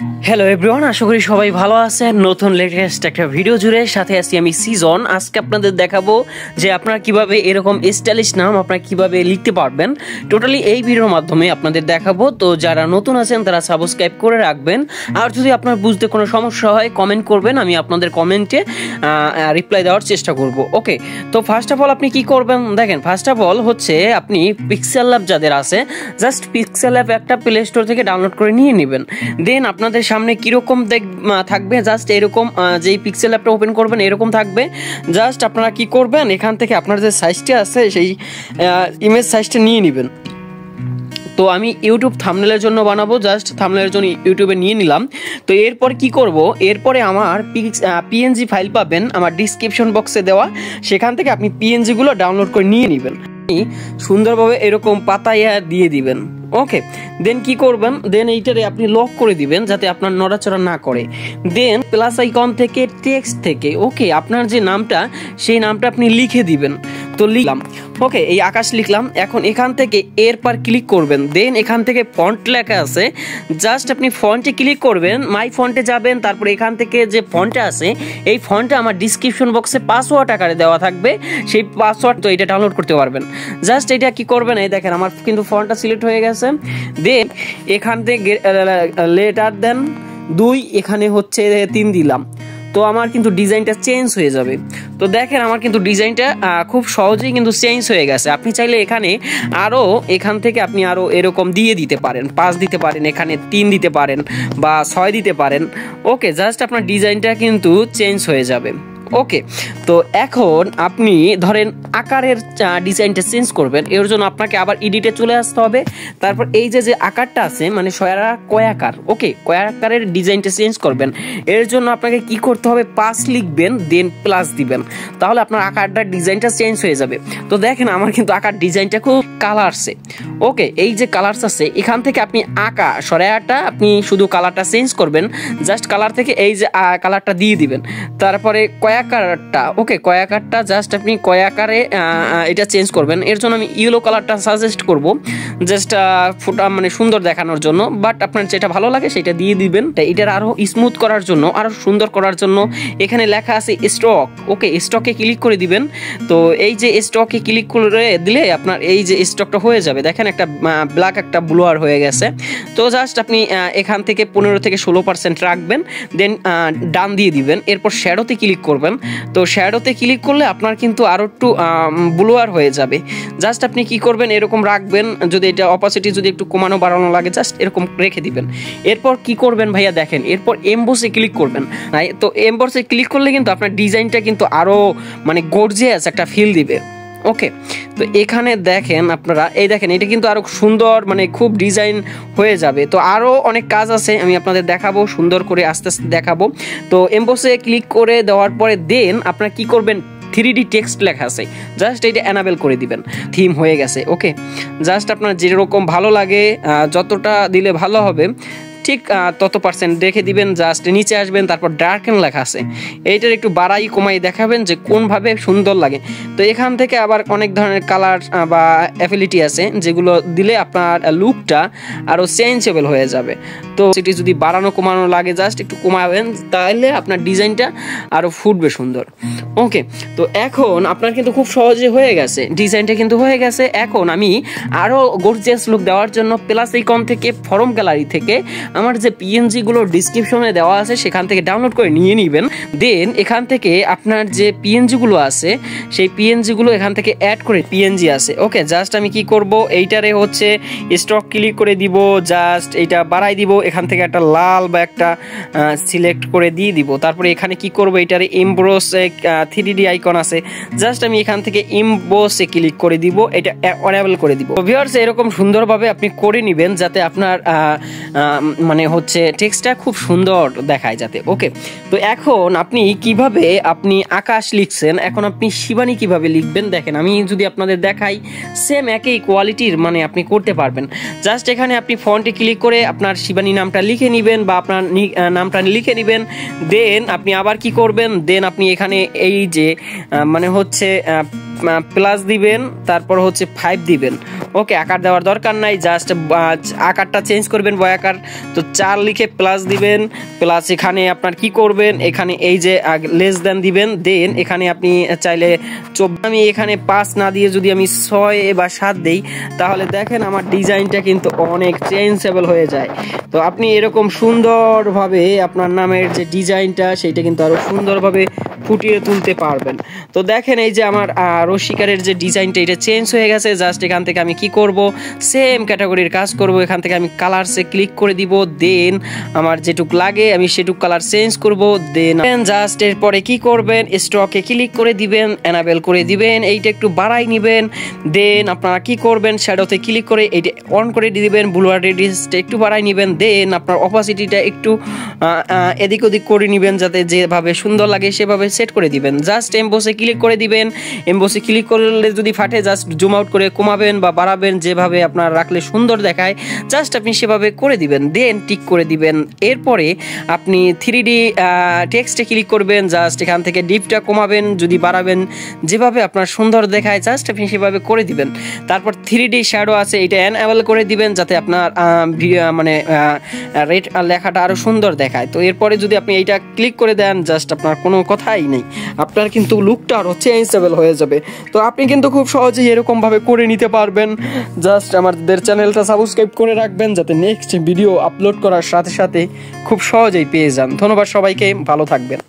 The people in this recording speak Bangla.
হ্যালো এভরিওয়ান, আশা করি সবাই ভালো আছেন। নতুন লেটেস্ট একটা ভিডিও জুড়ে সাথে আছি আমি সিজন। আজকে আপনাদের দেখাবো যে আপনারা কিভাবে এরকম স্টাইলিশ নাম আপনারা কিভাবে লিখতে পারবেন। টোটালি এই ভিডিওর মাধ্যমে আপনাদের দেখাবো। তো যারা নতুন আছেন তারা সাবস্ক্রাইব করে রাখবেন। আর যদি আপনার বুঝতে কোনো সমস্যা হয় কমেন্ট করবেন, আমি আপনাদের কমেন্টে রিপ্লাই দেওয়ার চেষ্টা করব। ওকে, তো ফার্স্ট অফ অল আপনি কি করবেন দেখেন। ফার্স্ট অফ অল হচ্ছে আপনি পিক্সেল ল্যাব যাদের আছে, জাস্ট পিক্সেল ল্যাব একটা প্লে স্টোর থেকে ডাউনলোড করে নিয়ে নেবেন। দেন আপনাদের সামনে কিরকম থাকবে, জাস্ট এরকম যেই পিক্সেল অ্যাপটা ওপেন করবেন এরকম থাকবে। জাস্ট আপনারা কি করবেন, এখান থেকে আপনার যে সাইজটা আছে সেই ইমেজ সাইজটা নিয়ে নেবেন। তো আমি ইউটিউব থাম্বনেলের জন্য বানাবো, জাস্ট থাম্বনেলের জন্য ইউটিউবে নিয়ে নিলাম। তো এরপর কি করব, এরপরে আমার পিএনজি ফাইল পাবেন আমার ডিসক্রিপশন বক্সে দেওয়া, সেখান থেকে আপনি পিএনজিগুলো ডাউনলোড করে নিয়ে নেবেন। সুন্দরভাবে এরকম পাতায় দিয়ে দিবেন। ওকে, দেন কি করবেন, দেন এইটারে আপনি লক করে দিবেন যাতে আপনার নড়াচড়া না করে। দেন প্লাস আইকন থেকে টেক্সট থেকে ওকে আপনার যে নামটা সেই নামটা আপনি লিখে দিবেন। তো লিখলাম, ওকে এই আকাশ লিখলাম। এখন এখান থেকে এর পর ক্লিক করবেন। দেন এখান থেকে ফন্ট লেখা আছে, জাস্ট আপনি ফন্টে ক্লিক করবেন, মাই ফন্টে যাবেন। তারপর এখান থেকে যে ফন্টটা আছে এই ফন্টে আমার ডিসক্রিপশন বক্সে পাসওয়ার্ড আকারে দেওয়া থাকবে, সেই পাসওয়ার্ড তো এটা ডাউনলোড করতে পারবেন। জাস্ট এটা কি করবেন, এই দেখেন আমার কিন্তু ফন্টটা সিলেক্ট হয়ে গেছে। দেন এখান থেকে লেটার দেন 2, এখানে হচ্ছে 3 দিলাম। তো আমার কিন্তু ডিজাইনটা চেঞ্জ হয়ে যাবে। তো দেখেন আমার কিন্তু ডিজাইনটা খুব সহজেই কিন্তু চেঞ্জ হয়ে গেছে। আপনি চাইলে এখানে আরও এখান থেকে আপনি আরও এরকম দিয়ে দিতে পারেন, 5 দিতে পারেন, এখানে 3 দিতে পারেন বা 6 দিতে পারেন। ওকে, জাস্ট আপনার ডিজাইনটা কিন্তু চেঞ্জ হয়ে যাবে। ওকে, তো এখন আপনি ধরেন আকারের ডিজাইনটা চেঞ্জ করবেন, এর জন্য আপনাকে আবার এডিটে চলে আসতে হবে। তারপর এই যে আকারটা আছে মানে কয়াকার, ওকে কয়াকারের ডিজাইনটা চেঞ্জ করবেন। এর জন্য আপনাকে কি করতে হবে, 5 লিখবেন দেন প্লাস দিবেন, তাহলে আপনার আকারটার ডিজাইনটা চেঞ্জ হয়ে যাবে। তো দেখেন আমার কিন্তু আকার ডিজাইনটা খুব কালারসে। ওকে, এই যে কালারস আছে এখান থেকে আপনি সরায়াটা আপনি শুধু কালারটা চেঞ্জ করবেন, জাস্ট কালার থেকে এই যে কালারটা দিয়ে দিবেন। তারপরে কয়াকারটা, ওকে কয়াকারটা জাস্ট আপনি কয়াকারে এটা চেঞ্জ করবেন। এর জন্য আমি ইয়েলো কালারটা সাজেস্ট করব, জাস্ট ফোটা মানে সুন্দর দেখানোর জন্য। বাট আপনার যেটা ভালো লাগে সেটা দিয়ে দিবেন। এটার আরও স্মুথ করার জন্য, আরও সুন্দর করার জন্য এখানে লেখা আছে স্টক। ওকে, স্টকে ক্লিক করে দিবেন। তো এই যে স্টকে ক্লিক করে দিলে আপনার এই যে স্টকটা হয়ে যাবে। দেখেন একটা ব্ল্যাক একটা ব্লোয়ার হয়ে গেছে। তো জাস্ট আপনি এখান থেকে 15 থেকে 16% রাখবেন, দেন ডান দিয়ে দিবেন। এরপর শ্যাডোতে ক্লিক করবেন। তো শ্যাডোতে ক্লিক করলে আপনার কিন্তু আরও একটু ব্লোয়ার হয়ে যাবে। জাস্ট আপনি কি করবেন, এরকম রাখবেন। যদি এটা অপাসিটি যদি একটু কমানো বাড়ানো লাগে জাস্ট এরকম রেখে দিবেন। এরপর কি করবেন ভাইয়া দেখেন, এরপর এমবসে ক্লিক করবেন। তো এমবসে ক্লিক করলে কিন্তু আপনার ডিজাইনটা কিন্তু আরও মানে গর্জিয়াস একটা ফিল দিবে। ওকে, তো এখানে দেখেন আপনারা এই দেখেন এটা কিন্তু আরো সুন্দর মানে খুব ডিজাইন হয়ে যাবে। তো আরো অনেক কাজ আছে, আমি আপনাদের দেখাবো সুন্দর করে আস্তে আস্তে দেখাবো। তো এমবসে ক্লিক করে দেওয়ার পরে দেন আপনারা কি করবেন, 3D টেক্সট লেখা আছে, জাস্ট এইটা এনাবেল করে দিবেন। থিম হয়ে গেছে। ওকে, জাস্ট আপনার যেরকম ভালো লাগে যতটা দিলে ভালো হবে ঠিক তত পার্সেন্ট রেখে দিবেন। জাস্ট নিচে আসবেন, তারপর ডার্কেন লেখা আছে, এইটার একটু বাড়াই কমাই দেখাবেন যে কোনভাবে সুন্দর লাগে। তো এখান থেকে আবার অনেক ধরনের কালার বা অ্যাফিলিটি আছে যেগুলো দিলে আপনার লুকটা আরও চেঞ্জেবল হয়ে যাবে। তো সেটি যদি বাড়ানো কমানো লাগে জাস্ট একটু কমাবেন, তাহলে আপনার ডিজাইনটা আরও ফুটবে সুন্দর। ওকে, তো এখন আপনার কিন্তু খুব সহজে হয়ে গেছে, ডিজাইনটা কিন্তু হয়ে গেছে। এখন আমি আরও গর্জিয়াস লুক দেওয়ার জন্য প্লাস আইকন থেকে ফরম গ্যালারি থেকে আমার যে পিএনজিগুলো ডিসক্রিপশনে দেওয়া আছে সেখান থেকে ডাউনলোড করে নিয়ে নেবেন। দেন এখান থেকে আপনার যে পিএনজিগুলো আছে সেই পিএনজিগুলো এখান থেকে অ্যাড করে পিএনজি আছে। ওকে, জাস্ট আমি কি করব, এইটারে হচ্ছে স্টক ক্লিক করে দিব, জাস্ট এইটা বাড়াই দিব। এখান থেকে একটা লাল বা একটা সিলেক্ট করে দিয়ে দিব। তারপরে এখানে কি করব, এইটারে এমব্রোসে 3D আইকন আছে, জাস্ট আমি এখান থেকে এমবোসে ক্লিক করে দিব, এটা অনেবল করে দিব। ভিউয়ার্স এরকম সুন্দরভাবে আপনি করে নেবেন যাতে আপনার মানে হচ্ছে টেক্সটটা খুব সুন্দর দেখায় যাতে। ওকে, তো এখন আপনি কিভাবে আপনি আকাশ লিখছেন, এখন আপনি শিবানী কিভাবে লিখবেন দেখেন। আমি যদি আপনাদের দেখাই সেম একই কোয়ালিটির মানে আপনি করতে পারবেন। জাস্ট এখানে আপনি ফন্টে ক্লিক করে আপনার শিবানী নামটা লিখে নেবেন বা আপনার নামটা লিখে নেবেন। দেন আপনি আবার কি করবেন, দেন আপনি এখানে এই যে মানে হচ্ছে প্লাস দিবেন, তারপর হচ্ছে 5 দিবেন। ওকে, আকার দেওয়ার দরকার নাই, জাস্ট আকারটা চেঞ্জ করবেন বয় আকার। তো 4 লিখে প্লাস দিবেন, প্লাস এখানে আপনার কি করবেন, এখানে এই যে লেস দেন দিবেন, দেন এখানে আপনি চাইলে আমি এখানে 5 না দিয়ে যদি আমি 6 বা 7 দেই, তাহলে দেখেন আমার ডিজাইনটা কিন্তু অনেক চেঞ্জেবল হয়ে যায়। তো আপনি এরকম সুন্দরভাবে আপনার নামের যে ডিজাইনটা সেইটা কিন্তু আরো সুন্দরভাবে ফুটিয়ে তুলতে পারবেন। তো দেখেন এই যে আমার রশিকারের যে ডিজাইনটা এটা চেঞ্জ হয়ে গেছে। জাস্ট এখান থেকে আমি কি করব, সেম ক্যাটাগরির কাজ করব। এখান থেকে আমি কালারসে ক্লিক করে দিব, দেন আমার যেটুক লাগে আমি সেটুক কালার চেঞ্জ করব। দেন জাস্ট এরপরে কি করবেন, স্টকে ক্লিক করে দিবেন, এনাবেল করে দিবেন, এইটা একটু বাড়াই নেবেন। দেন আপনারা কি করবেন, শ্যাডোতে ক্লিক করে এইটা অন করে দিবেন, ব্লুয়ার রেডিয়াসটা একটু বাড়াই নেবেন। দেন আপনার অপাসিটিটা একটু এদিক ওদিক করে নেবেন, যাতে যেভাবে সুন্দর লাগে সেভাবে সেট করে দিবেন। জাস্ট এমবোসে ক্লিক করে দিবেন, এমবোসে ক্লিক করলে যদি ফাটে জাস্ট জুম আউট করে কমাবেন বা বাড়াবেন, যেভাবে আপনার রাখলে সুন্দর দেখায় জাস্ট আপনি সেভাবে করে দিবেন। দেন টিক করে দিবেন। এরপরে আপনি 3D টেক্সটে ক্লিক করবেন, জাস্ট এখান থেকে ডিপটা কমাবেন, যদি বাড়াবেন যেভাবে আপনার সুন্দর দেখায় জাস্ট আপনি সেভাবে করে দিবেন। তারপর 3D শ্যাডো আছে, এটা এনএবল করে দিবেন, যাতে আপনার মানে রেড লেখাটা আরো সুন্দর দেখায়। তো এরপরে যদি আপনি এইটা ক্লিক করে দেন, জাস্ট আপনার কোনো কথাই নেই, আপনার কিন্তু লুকটা আরো চেঞ্জেবল হয়ে যাবে। তো আপনি কিন্তু খুব সহজেই এরকম ভাবে করে নিতে পারবেন। জাস্ট আমাদের চ্যানেলটা সাবস্ক্রাইব করে রাখবেন, যাতে নেক্সট ভিডিও আপলোড করার সাথে সাথে খুব সহজেই পেয়ে যান। ধন্যবাদ সবাইকে, ভালো থাকবেন।